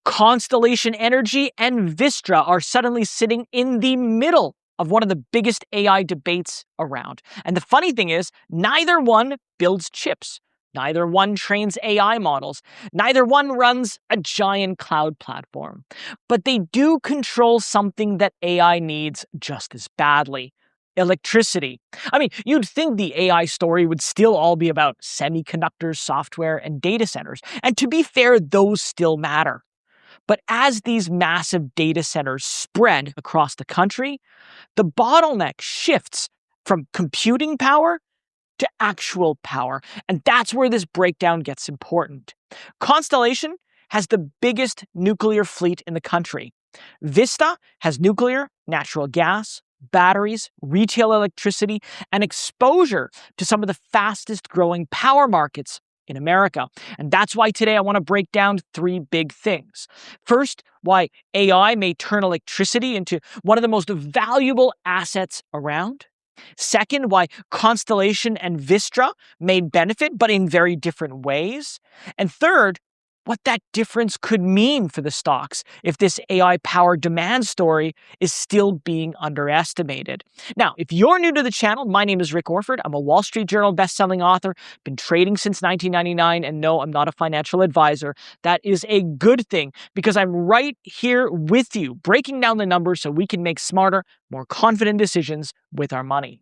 Constellation Energy and Vistra are suddenly sitting in the middle of one of the biggest AI debates around. And the funny thing is, neither one builds chips. Neither one trains AI models. Neither one runs a giant cloud platform. But they do control something that AI needs just as badly: electricity. I mean, you'd think the AI story would still all be about semiconductors, software, and data centers. And to be fair, those still matter. But as these massive data centers spread across the country, the bottleneck shifts from computing power to actual power. And that's where this breakdown gets important. Constellation has the biggest nuclear fleet in the country. Vista has nuclear, natural gas, batteries, retail electricity, and exposure to some of the fastest growing power markets in America. And that's why today I want to break down three big things. First, why AI may turn electricity into one of the most valuable assets around. Second, why Constellation and Vistra may benefit, but in very different ways. And third, what that difference could mean for the stocks if this AI-powered demand story is still being underestimated. Now, if you're new to the channel, my name is Rick Orford. I'm a Wall Street Journal best-selling author, been trading since 1999, and no, I'm not a financial advisor. That is a good thing, because I'm right here with you, breaking down the numbers so we can make smarter, more confident decisions with our money.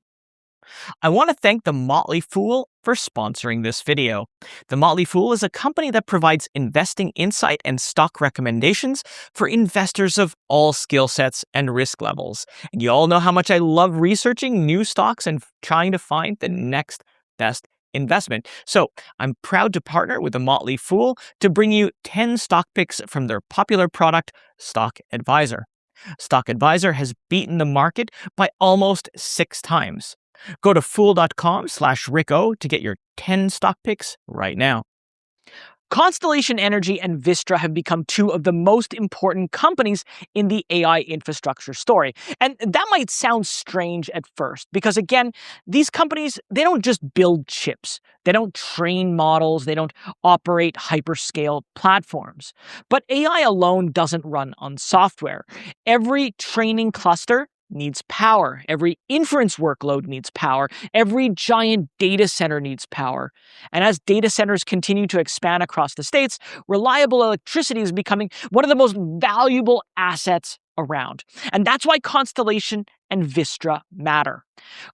I want to thank The Motley Fool for sponsoring this video. The Motley Fool is a company that provides investing insight and stock recommendations for investors of all skill sets and risk levels. And you all know how much I love researching new stocks and trying to find the next best investment. So I'm proud to partner with The Motley Fool to bring you 10 stock picks from their popular product, Stock Advisor. Stock Advisor has beaten the market by almost 6 times. Go to fool.com/Ricko to get your 10 stock picks right now. Constellation Energy and Vistra have become two of the most important companies in the AI infrastructure story. And that might sound strange at first, because again, these companies, they don't just build chips. They don't train models. They don't operate hyperscale platforms. But AI alone doesn't run on software. Every training cluster needs power. Every inference workload needs power. Every giant data center needs power. And as data centers continue to expand across the states, reliable electricity is becoming one of the most valuable assets around. And that's why Constellation and Vistra matter.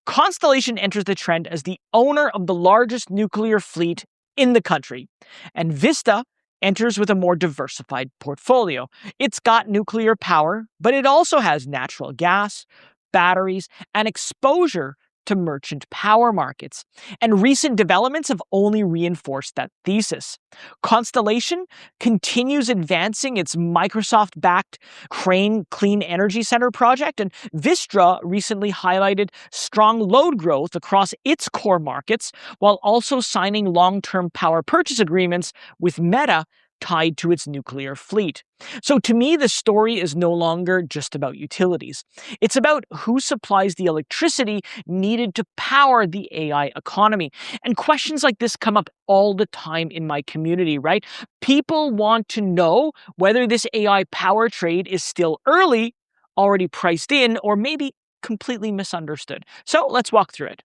Constellation enters the trend as the owner of the largest nuclear fleet in the country, and Vista enters with a more diversified portfolio. It's got nuclear power, but it also has natural gas, batteries, and exposure to merchant power markets. And recent developments have only reinforced that thesis. Constellation continues advancing its Microsoft-backed Crane Clean Energy Center project, and Vistra recently highlighted strong load growth across its core markets, while also signing long-term power purchase agreements with Meta tied to its nuclear fleet. So to me, the story is no longer just about utilities. It's about who supplies the electricity needed to power the AI economy. And questions like this come up all the time in my community, right? People want to know whether this AI power trade is still early, already priced in, or maybe completely misunderstood. So let's walk through it.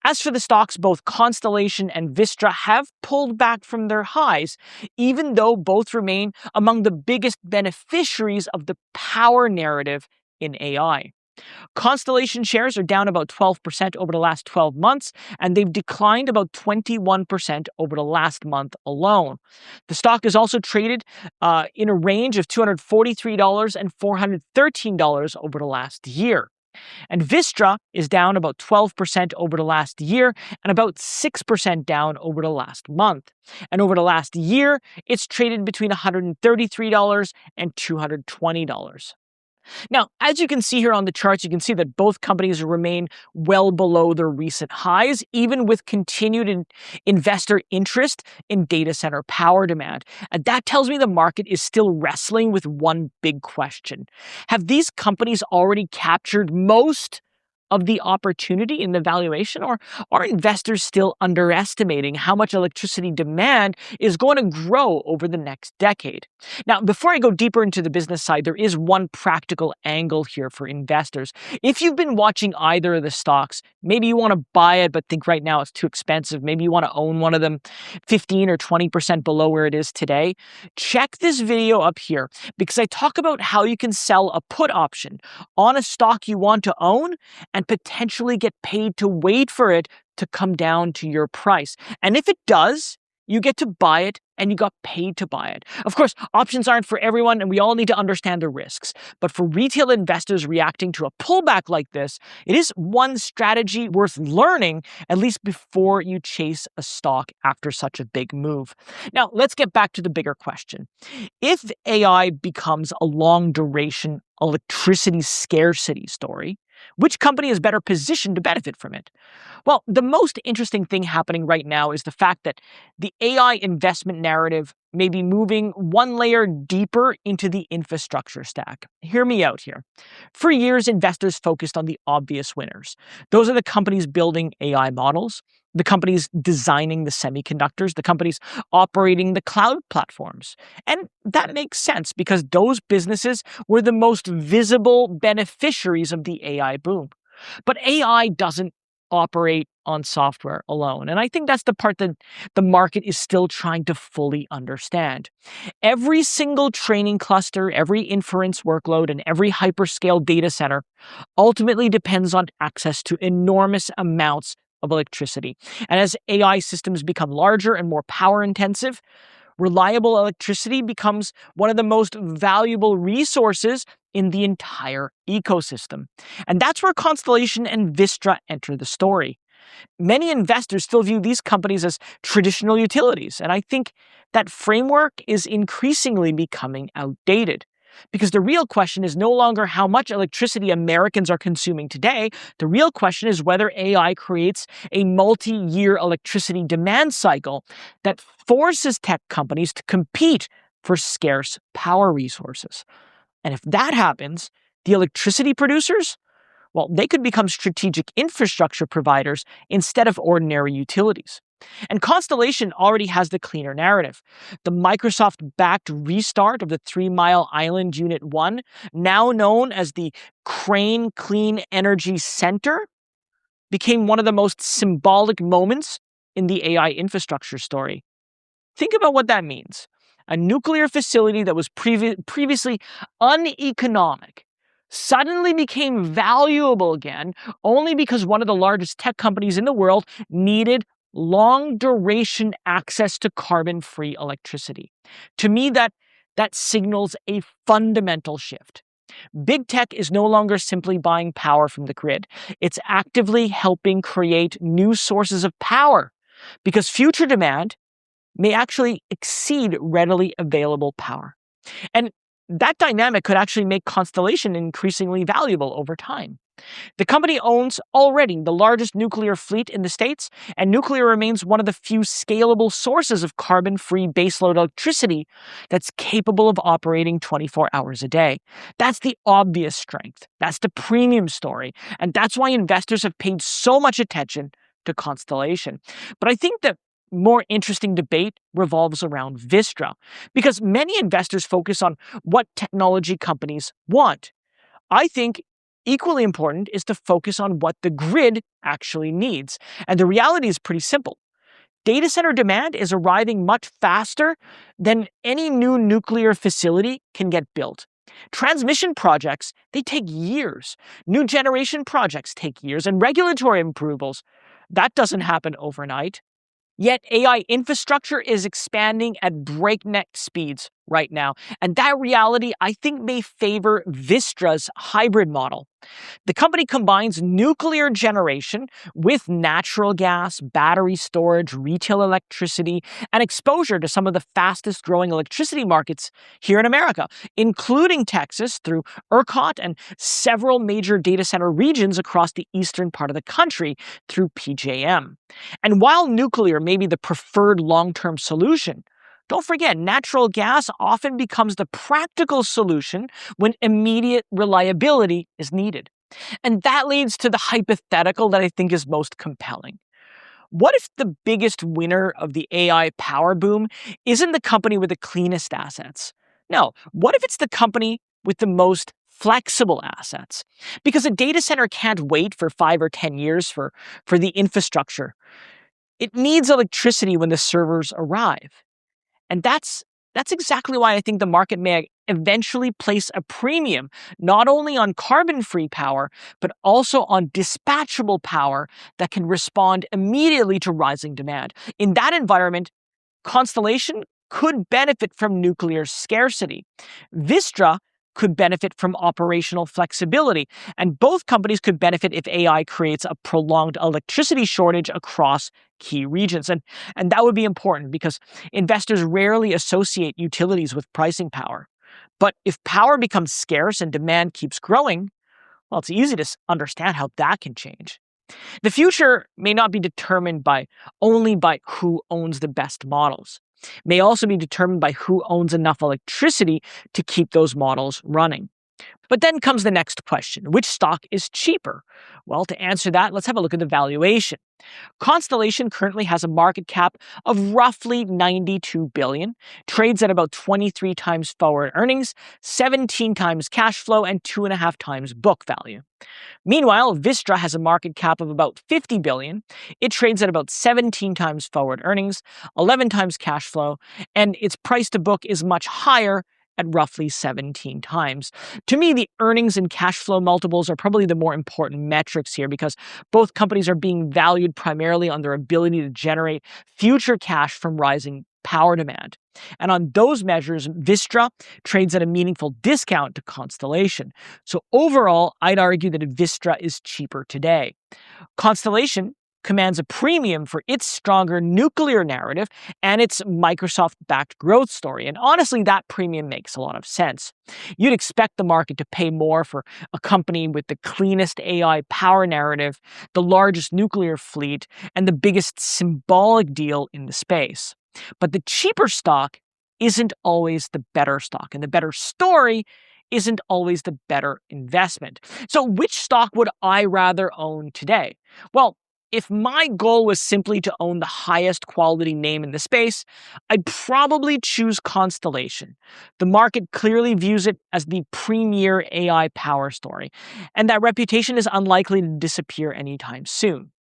As for the stocks, both Constellation and Vistra have pulled back from their highs, even though both remain among the biggest beneficiaries of the power narrative in AI. Constellation shares are down about 12% over the last 12 months, and they've declined about 21% over the last month alone. The stock is also traded in a range of $243 and $413 over the last year. And Vistra is down about 12% over the last year and about 6% down over the last month. And over the last year, it's traded between $133 and $220. Now, as you can see here on the charts, you can see that both companies remain well below their recent highs, even with continued investor interest in data center power demand. And that tells me the market is still wrestling with one big question. Have these companies already captured most of the opportunity in the valuation, or are investors still underestimating how much electricity demand is going to grow over the next decade? Now, before I go deeper into the business side, there is one practical angle here for investors. If you've been watching either of the stocks, maybe you want to buy it but think right now it's too expensive, maybe you want to own one of them 15 or 20% below where it is today, check this video up here because I talk about how you can sell a put option on a stock you want to own and potentially get paid to wait for it to come down to your price. And if it does, you get to buy it and you got paid to buy it. Of course, options aren't for everyone and we all need to understand the risks. But for retail investors reacting to a pullback like this, it is one strategy worth learning, at least before you chase a stock after such a big move. Now, let's get back to the bigger question. If AI becomes a long duration electricity scarcity story, which company is better positioned to benefit from it? Well, the most interesting thing happening right now is the fact that the AI investment narrative may be moving one layer deeper into the infrastructure stack. Hear me out here. For years, investors focused on the obvious winners. Those are the companies building AI models, the companies designing the semiconductors, the companies operating the cloud platforms. And that makes sense because those businesses were the most visible beneficiaries of the AI boom. But AI doesn't operate on software alone. And I think that's the part that the market is still trying to fully understand. Every single training cluster, every inference workload, and every hyperscale data center ultimately depends on access to enormous amounts of electricity. And as AI systems become larger and more power intensive, reliable electricity becomes one of the most valuable resources in the entire ecosystem. And that's where Constellation and Vistra enter the story. Many investors still view these companies as traditional utilities, and I think that framework is increasingly becoming outdated. Because the real question is no longer how much electricity Americans are consuming today. The real question is whether AI creates a multi-year electricity demand cycle that forces tech companies to compete for scarce power resources. And if that happens, the electricity producers, well, they could become strategic infrastructure providers instead of ordinary utilities. And Constellation already has the cleaner narrative. The Microsoft-backed restart of the 3 Mile Island Unit 1, now known as the Crane Clean Energy Center, became one of the most symbolic moments in the AI infrastructure story. Think about what that means. A nuclear facility that was previously uneconomic suddenly became valuable again only because one of the largest tech companies in the world needed long-duration access to carbon-free electricity. To me, that signals a fundamental shift. Big tech is no longer simply buying power from the grid. It's actively helping create new sources of power because future demand may actually exceed readily available power. And that dynamic could actually make Constellation increasingly valuable over time. The company owns already the largest nuclear fleet in the States, and nuclear remains one of the few scalable sources of carbon-free baseload electricity that's capable of operating 24 hours a day. That's the obvious strength. That's the premium story. And that's why investors have paid so much attention to Constellation. But I think the more interesting debate revolves around Vistra, because many investors focus on what technology companies want. I think equally important is to focus on what the grid actually needs. And the reality is pretty simple. Data center demand is arriving much faster than any new nuclear facility can get built. Transmission projects, they take years. New generation projects take years, and regulatory approvals, that doesn't happen overnight. Yet AI infrastructure is expanding at breakneck speeds right now. And that reality, I think, may favor Vistra's hybrid model. The company combines nuclear generation with natural gas, battery storage, retail electricity, and exposure to some of the fastest growing electricity markets here in America, including Texas through ERCOT and several major data center regions across the eastern part of the country through PJM. And while nuclear may be the preferred long-term solution, don't forget, natural gas often becomes the practical solution when immediate reliability is needed. And that leads to the hypothetical that I think is most compelling. What if the biggest winner of the AI power boom isn't the company with the cleanest assets? No, what if it's the company with the most flexible assets? Because a data center can't wait for 5 or 10 years for the infrastructure. It needs electricity when the servers arrive. And that's exactly why I think the market may eventually place a premium not only on carbon-free power, but also on dispatchable power that can respond immediately to rising demand. In that environment, Constellation could benefit from nuclear scarcity. Vistra could benefit from operational flexibility, and both companies could benefit if AI creates a prolonged electricity shortage across key regions. And that would be important because investors rarely associate utilities with pricing power. But if power becomes scarce and demand keeps growing, well, it's easy to understand how that can change. The future may not be determined only by who owns the best models. It may also be determined by who owns enough electricity to keep those models running. But then comes the next question: which stock is cheaper? Well, to answer that, let's have a look at the valuation. Constellation currently has a market cap of roughly $92 billion, trades at about 23 times forward earnings, 17 times cash flow, and 2.5 times book value. Meanwhile, Vistra has a market cap of about $50 billion. It trades at about 17 times forward earnings, 11 times cash flow, and its price to book is much higher at roughly 17 times. To me, the earnings and cash flow multiples are probably the more important metrics here because both companies are being valued primarily on their ability to generate future cash from rising power demand. And on those measures, Vistra trades at a meaningful discount to Constellation. So overall, I'd argue that Vistra is cheaper today. Constellation commands a premium for its stronger nuclear narrative and its Microsoft-backed growth story. And honestly, that premium makes a lot of sense. You'd expect the market to pay more for a company with the cleanest AI power narrative, the largest nuclear fleet, and the biggest symbolic deal in the space. But the cheaper stock isn't always the better stock, and the better story isn't always the better investment. So which stock would I rather own today? Well, if my goal was simply to own the highest quality name in the space, I'd probably choose Constellation. The market clearly views it as the premier AI power story, and that reputation is unlikely to disappear anytime soon.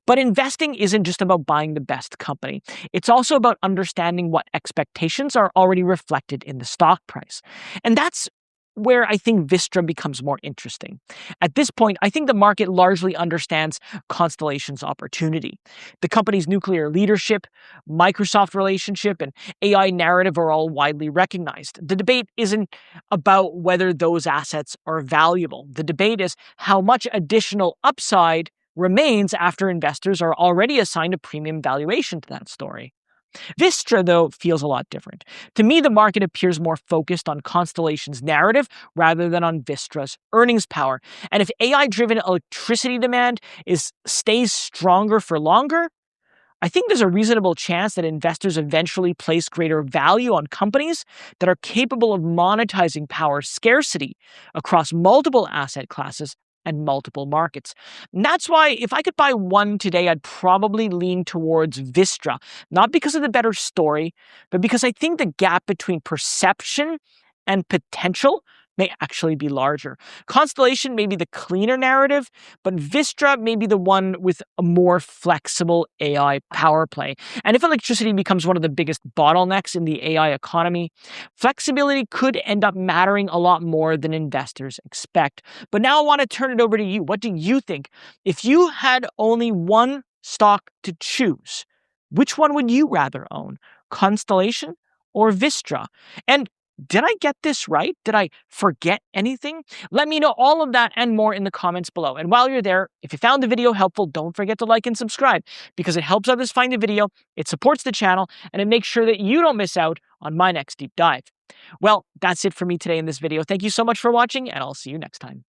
But investing isn't just about buying the best company. It's also about understanding what expectations are already reflected in the stock price. And that's where I think Vistra becomes more interesting. At this point, I think the market largely understands Constellation's opportunity. The company's nuclear leadership, Microsoft relationship, and AI narrative are all widely recognized. The debate isn't about whether those assets are valuable. The debate is how much additional upside remains after investors are already assigned a premium valuation to that story. Vistra, though, feels a lot different. To me, the market appears more focused on Constellation's narrative rather than on Vistra's earnings power. And if AI-driven electricity demand stays stronger for longer, I think there's a reasonable chance that investors eventually place greater value on companies that are capable of monetizing power scarcity across multiple asset classes and multiple markets. And that's why if I could buy one today, I'd probably lean towards Vistra, not because of the better story, but because I think the gap between perception and potential may actually be larger. Constellation may be the cleaner narrative, but Vistra may be the one with a more flexible AI power play. And if electricity becomes one of the biggest bottlenecks in the AI economy, flexibility could end up mattering a lot more than investors expect. But now I want to turn it over to you. What do you think? If you had only one stock to choose, which one would you rather own? Constellation or Vistra? And did I get this right? Did I forget anything? Let me know all of that and more in the comments below. And while you're there, if you found the video helpful, don't forget to like and subscribe because it helps others find the video, it supports the channel, and it makes sure that you don't miss out on my next deep dive. Well, that's it for me today in this video. Thank you so much for watching, and I'll see you next time.